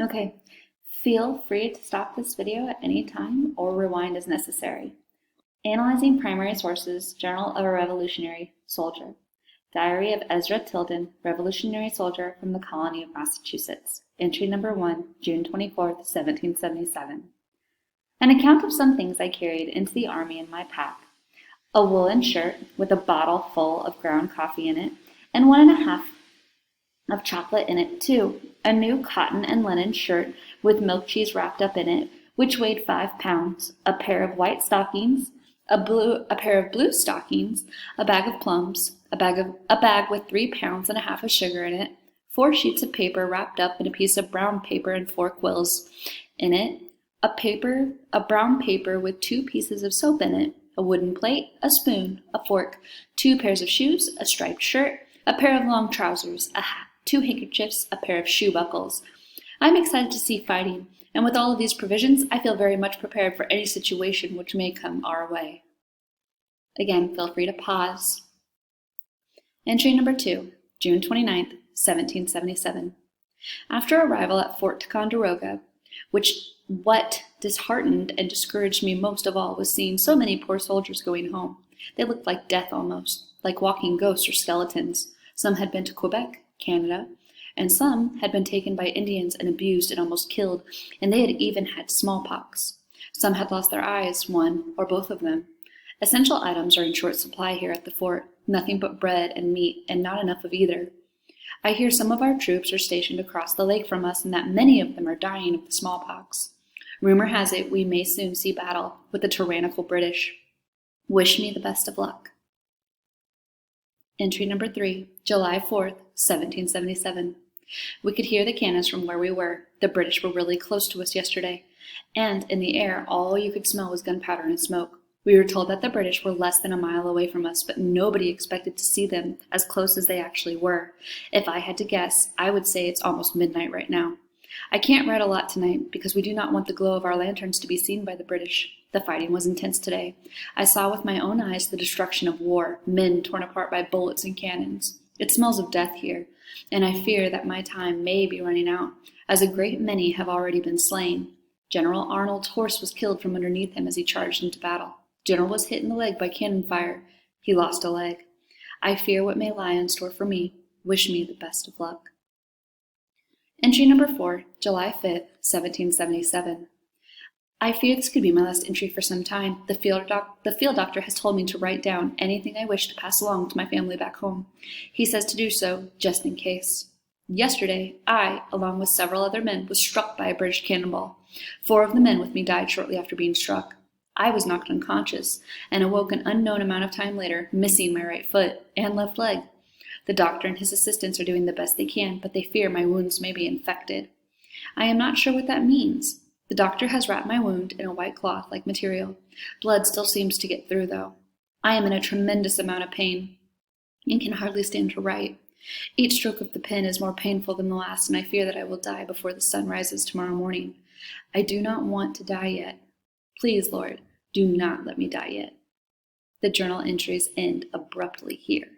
Okay, feel free to stop this video at any time or rewind as necessary. Analyzing primary sources, Journal of a Revolutionary Soldier. Diary of Ezra Tilden, Revolutionary Soldier from the Colony of Massachusetts. Entry number 1, June 24th, 1777. An account of some things I carried into the army in my pack. A woolen shirt with a bottle full of ground coffee in it, and 1.5 of chocolate in it too, a new cotton and linen shirt with milk cheese wrapped up in it, which weighed 5 pounds, a pair of white stockings, a pair of blue stockings, a bag of plums, a bag with 3.5 pounds of sugar in it, 4 sheets of paper wrapped up in a piece of brown paper and 4 quills in it, a brown paper with 2 pieces of soap in it, a wooden plate, a spoon, a fork, 2 pairs of shoes, a striped shirt, a pair of long trousers, a hat, 2 handkerchiefs, a pair of shoe buckles. I'm excited to see fighting, and with all of these provisions, I feel very much prepared for any situation which may come our way. Again, feel free to pause. Entry number 2, June 29th, 1777. After arrival at Fort Ticonderoga, what disheartened and discouraged me most of all was seeing so many poor soldiers going home. They looked like death almost, like walking ghosts or skeletons. Some had been to Quebec, Canada, and some had been taken by Indians and abused and almost killed, and they had even had smallpox. Some had lost their eyes, one or both of them. Essential items are in short supply here at the fort, nothing but bread and meat, and not enough of either. I hear some of our troops are stationed across the lake from us, and that many of them are dying of the smallpox. Rumor has it we may soon see battle with the tyrannical British. Wish me the best of luck. Entry number 3, July 4th, 1777. We could hear the cannons from where we were. The British were really close to us yesterday, and in the air all you could smell was gunpowder and smoke. We were told that the British were less than a mile away from us, but nobody expected to see them as close as they actually were. If I had to guess, I would say it's almost midnight right now. I can't write a lot tonight because we do not want the glow of our lanterns to be seen by the British. The fighting was intense today. I saw with my own eyes the destruction of war, men torn apart by bullets and cannons. It smells of death here, and I fear that my time may be running out, as a great many have already been slain. General Arnold's horse was killed from underneath him as he charged into battle. General was hit in the leg by cannon fire. He lost a leg. I fear what may lie in store for me. Wish me the best of luck. Entry number 4, July 5th, 1777. I fear this could be my last entry for some time. The field doctor has told me to write down anything I wish to pass along to my family back home. He says to do so, just in case. Yesterday, I, along with several other men, was struck by a British cannonball. 4 of the men with me died shortly after being struck. I was knocked unconscious and awoke an unknown amount of time later, missing my right foot and left leg. The doctor and his assistants are doing the best they can, but they fear my wounds may be infected. I am not sure what that means. The doctor has wrapped my wound in a white cloth-like material. Blood still seems to get through, though. I am in a tremendous amount of pain and can hardly stand to write. Each stroke of the pen is more painful than the last, and I fear that I will die before the sun rises tomorrow morning. I do not want to die yet. Please, Lord, do not let me die yet. The journal entries end abruptly here.